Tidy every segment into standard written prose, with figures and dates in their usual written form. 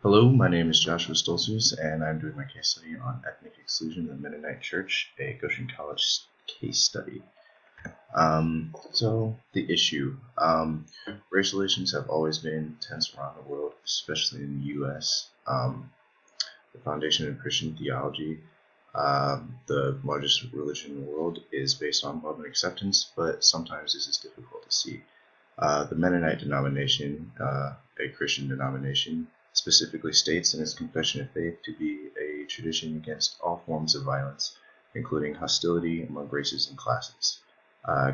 Hello, my name is Joshua Stolzers, and I'm doing my case study on ethnic exclusion in the Mennonite Church, a Goshen College case study. The issue. Race relations have always been tense around the world, especially in the U.S. The foundation of Christian theology, the largest religion in the world, is based on love and acceptance, but sometimes this is difficult to see. The Mennonite denomination, a Christian denomination, specifically states in its confession of faith to be a tradition against all forms of violence, including hostility among races and classes.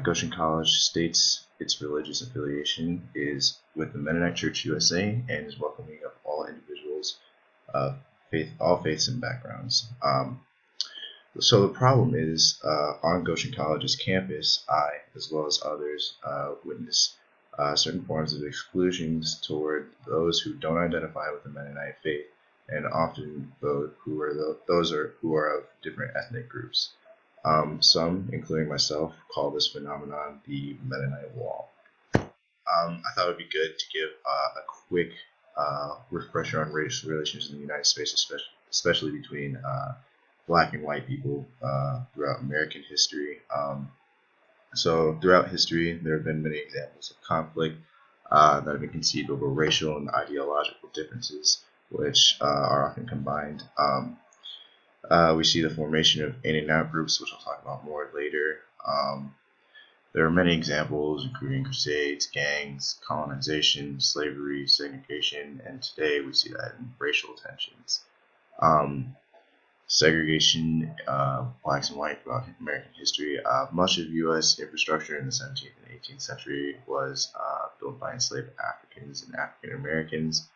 Goshen College states its religious affiliation is with the Mennonite Church USA and is welcoming of all individuals of all faiths and backgrounds. So the problem is, on Goshen College's campus, I, as well as others, witness certain forms of exclusions toward those who don't identify with the Mennonite faith, and often those who are of different ethnic groups. Some, including myself, call this phenomenon the Mennonite Wall. I thought it would be good to give a quick refresher on race relations in the United States, especially between black and white people throughout American history. So throughout history, there have been many examples of conflict that have been conceived over racial and ideological differences, which are often combined. We see the formation of in and out groups, which I'll talk about more later. There are many examples, including crusades, gangs, colonization, slavery, segregation, and today we see that in racial tensions. Segregation, blacks and white throughout American history. Much of U.S. infrastructure in the 17th and 18th century was built by enslaved Africans and African Americans.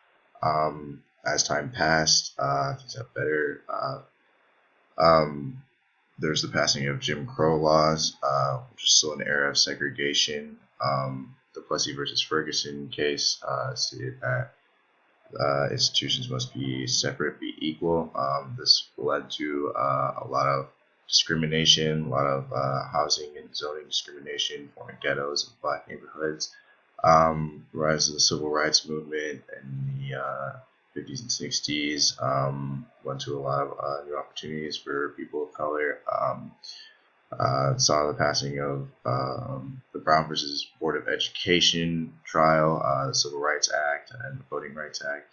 As time passed, things got better. There's the passing of Jim Crow laws, which is still an era of segregation. The Plessy versus Ferguson case stated that institutions must be separate, be equal. This led to a lot of discrimination, a lot of housing and zoning discrimination, forming ghettos in black neighborhoods. Rise of the civil rights movement in the 50s and 60s led to a lot of new opportunities for people of color. Saw the passing of the Brown versus Board of Education trial, the Civil Rights Act, and the Voting Rights Act.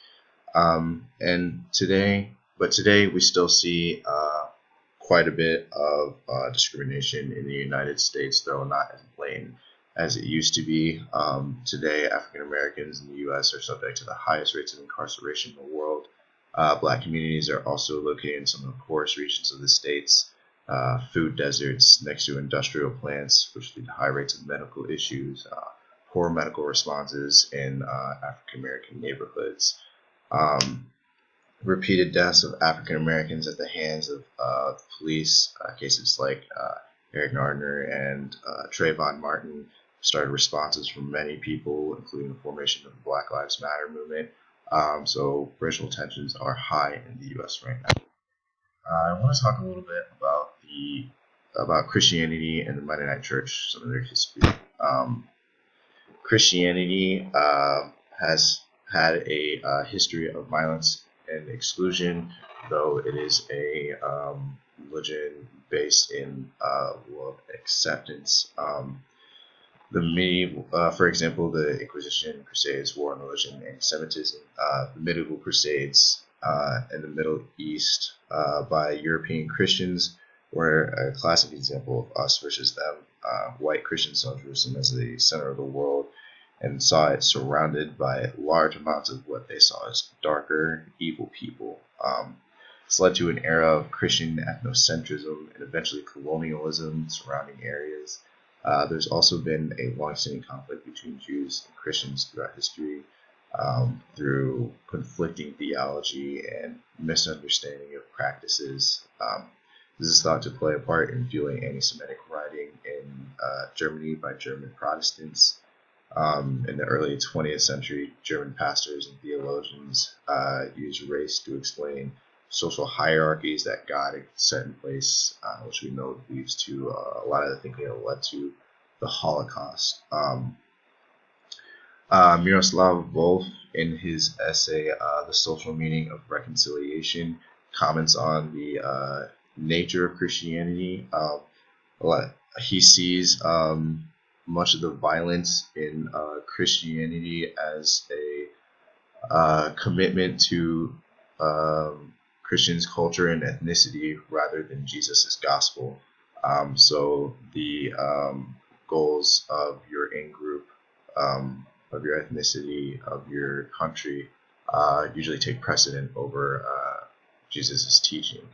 Today we still see quite a bit of discrimination in the United States, though not as blatant as it used to be. Today, African Americans in the U.S. are subject to the highest rates of incarceration in the world. Black communities are also located in some of the poorest regions of the states. Food deserts next to industrial plants, which lead to high rates of medical issues, poor medical responses in African American neighborhoods, repeated deaths of African Americans at the hands of police. Cases like Eric Gardner and Trayvon Martin started responses from many people, including the formation of the Black Lives Matter movement. So racial tensions are high in the U.S. right now. I want to talk a little bit about Christianity and the Mennonite Church, some of their history. Christianity has had a history of violence and exclusion, though it is a religion based in love and acceptance. For example, the Inquisition, Crusades, War on Religion, and Anti-Semitism, the medieval Crusades in the Middle East by European Christians were a classic example of us versus them. White Christians saw Jerusalem as the center of the world and saw it surrounded by large amounts of what they saw as darker, evil people. This led to an era of Christian ethnocentrism and eventually colonialism surrounding areas. There's also been a long-standing conflict between Jews and Christians throughout history through conflicting theology and misunderstanding of practices. This is thought to play a part in fueling anti-Semitic rioting in Germany by German Protestants. In the early 20th century, German pastors and theologians used race to explain social hierarchies that God had set in place, which we know leads to a lot of the thinking that led to the Holocaust. Miroslav Volf in his essay, The Social Meaning of Reconciliation, comments on the nature of Christianity. He sees much of the violence in Christianity as a commitment to Christians' culture and ethnicity rather than Jesus' gospel. So the goals of your in-group, of your ethnicity, of your country, usually take precedent over Jesus' teaching.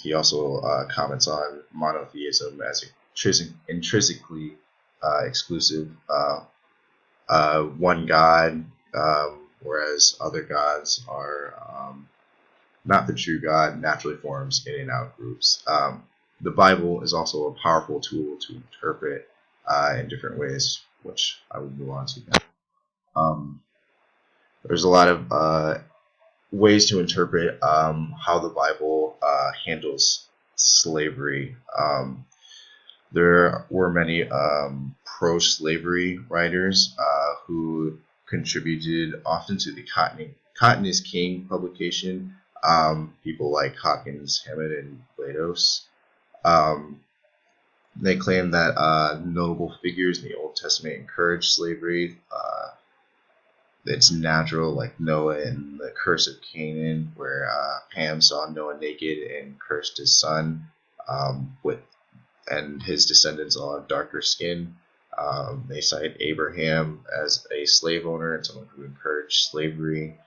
He also comments on monotheism as intrinsically exclusive. One God, whereas other gods are not the true God, naturally forms in and out groups. The Bible is also a powerful tool to interpret in different ways, which I will move on to now. There's a lot of ways to interpret how the Bible handles slavery. There were many pro-slavery writers who contributed often to the Cotton is King publication. People like Hawkins, Hammond, and Blados. They claim that notable figures in the Old Testament encouraged slavery. It's natural, like Noah and the curse of Canaan, where Ham saw Noah naked and cursed his son, and his descendants all have darker skin. They cite Abraham as a slave owner and someone who encouraged slavery.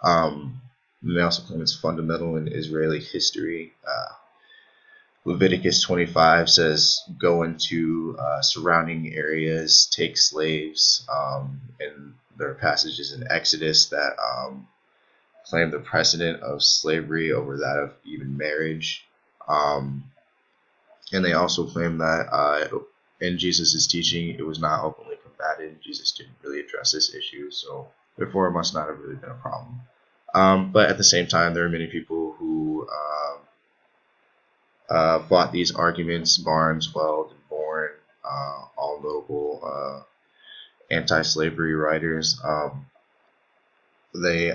They also claim it's fundamental in Israeli history. Leviticus 25 says, go into surrounding areas, take slaves, and there are passages in Exodus that claim the precedent of slavery over that of even marriage. And they also claim that in Jesus' teaching, it was not openly combated. Jesus didn't really address this issue, so therefore it must not have really been a problem. But at the same time, there are many people who fought these arguments. Barnes, Weld, and Bourne, all notable anti-slavery writers. They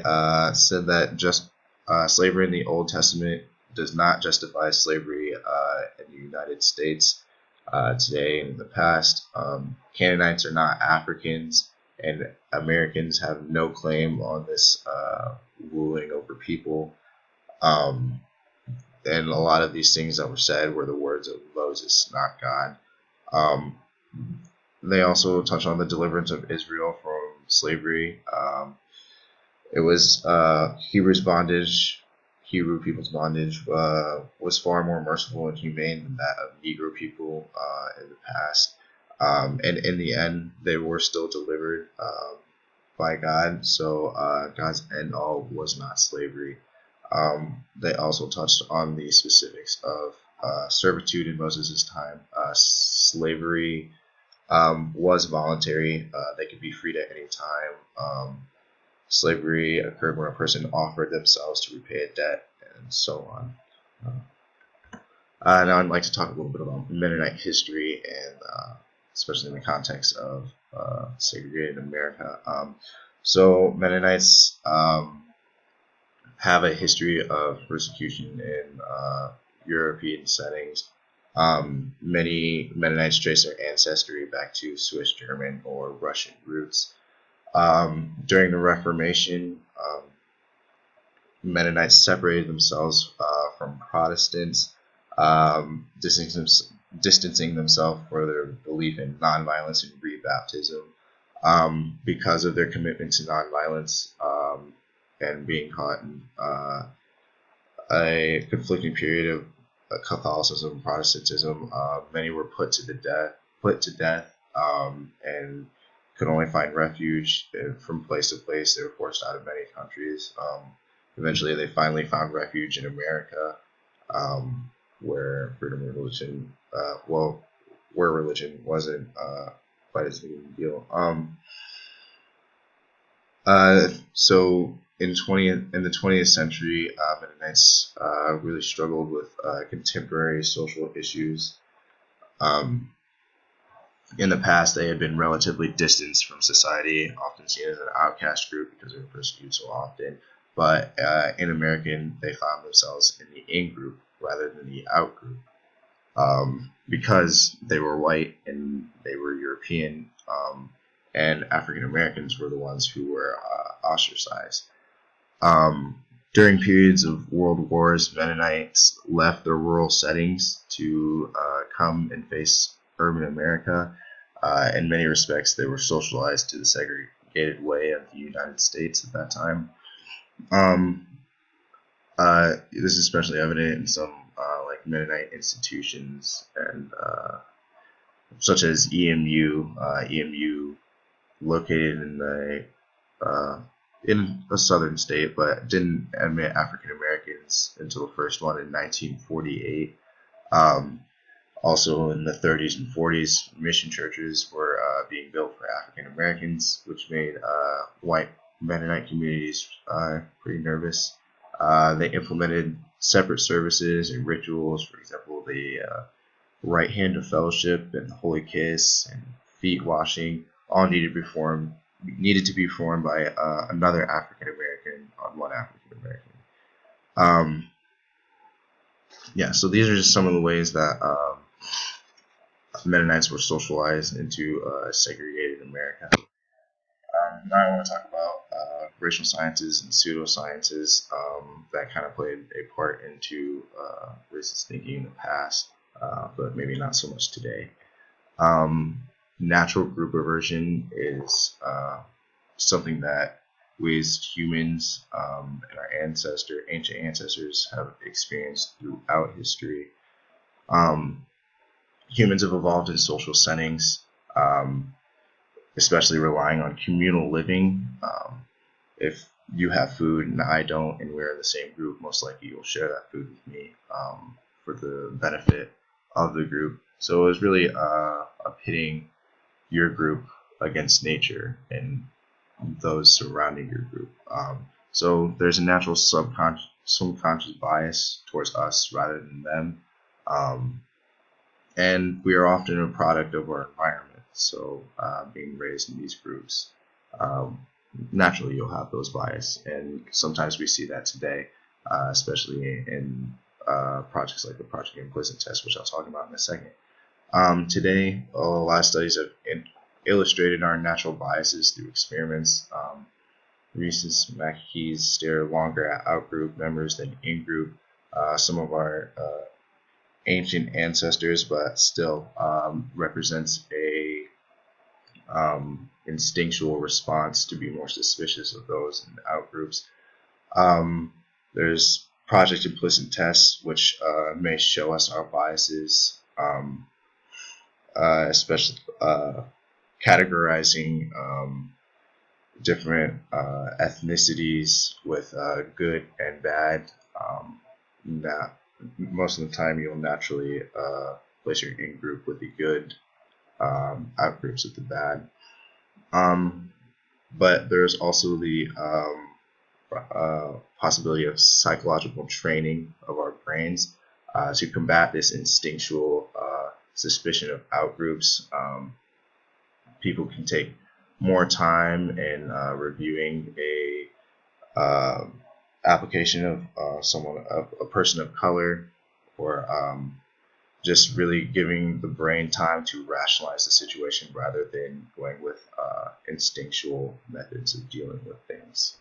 said that just slavery in the Old Testament does not justify slavery in the United States today and in the past. Canaanites are not Africans, and Americans have no claim on this ruling over people. And a lot of these things that were said were the words of Moses, not God. They also touch on the deliverance of Israel from slavery. It was Hebrew people's bondage was far more merciful and humane than that of Negro people in the past. And in the end, they were still delivered by God. So God's end all was not slavery. They also touched on the specifics of servitude in Moses' time. Slavery was voluntary. They could be freed at any time. Slavery occurred when a person offered themselves to repay a debt, and so on. Now I'd like to talk a little bit about Mennonite history, and especially in the context of segregated America. So Mennonites have a history of persecution in European settings. Many Mennonites trace their ancestry back to Swiss German or Russian roots. During the Reformation, Mennonites separated themselves from Protestants, distancing themselves for their belief in nonviolence and rebaptism. Because of their commitment to nonviolence and being caught in a conflicting period of Catholicism and Protestantism, many were put to death, and could only find refuge from place to place. They were forced out of many countries. Eventually, they finally found refuge in America, where freedom of religion, where religion wasn't quite as big a deal. So in the 20th century, Mennonites really struggled with contemporary social issues. In the past, they had been relatively distanced from society, often seen as an outcast group because they were persecuted so often. But in American, they found themselves in the in group rather than the out group, because they were white and they were European, and African Americans were the ones who were ostracized. During periods of world wars, Mennonites left their rural settings to come and face urban America. In many respects, they were socialized to the segregated way of the United States at that time. This is especially evident in some like Mennonite institutions, and such as EMU, located in a southern state, but didn't admit African Americans until the first one in 1948. Also, in the 30s and 40s, mission churches were being built for African Americans, which made white Mennonite communities pretty nervous. They implemented separate services and rituals. For example, the right hand of fellowship and the holy kiss and feet washing all needed to be performed by another African American on one African American. So these are just some of the ways that Mennonites were socialized into segregated America. Now I want to talk about racial sciences and pseudosciences that kind of played a part into racist thinking in the past, but maybe not so much today. Natural group aversion is something that we as humans and our ancient ancestors have experienced throughout history. Humans have evolved in social settings, especially relying on communal living. If you have food and I don't, and we're in the same group, most likely you'll share that food with me for the benefit of the group. So it was really pitting your group against nature and those surrounding your group. So there's a natural subconscious bias towards us rather than them. And we are often a product of our environment. So being raised in these groups, naturally you'll have those bias. And sometimes we see that today, especially in projects like the Project Implicit Test, which I'll talk about in a second. Today, a lot of studies have illustrated our natural biases through experiments. Rhesus macaques stare longer at out-group members than in-group. Some of our ancient ancestors, but still represents a instinctual response to be more suspicious of those in out-groups. There's Project Implicit Tests, which may show us our biases, especially categorizing different ethnicities with good and bad. That most of the time you'll naturally place your in group with the good, out groups with the bad. But there's also the possibility of psychological training of our brains to combat this instinctual suspicion of outgroups. People can take more time in reviewing a application of a person of color, or just really giving the brain time to rationalize the situation rather than going with instinctual methods of dealing with things.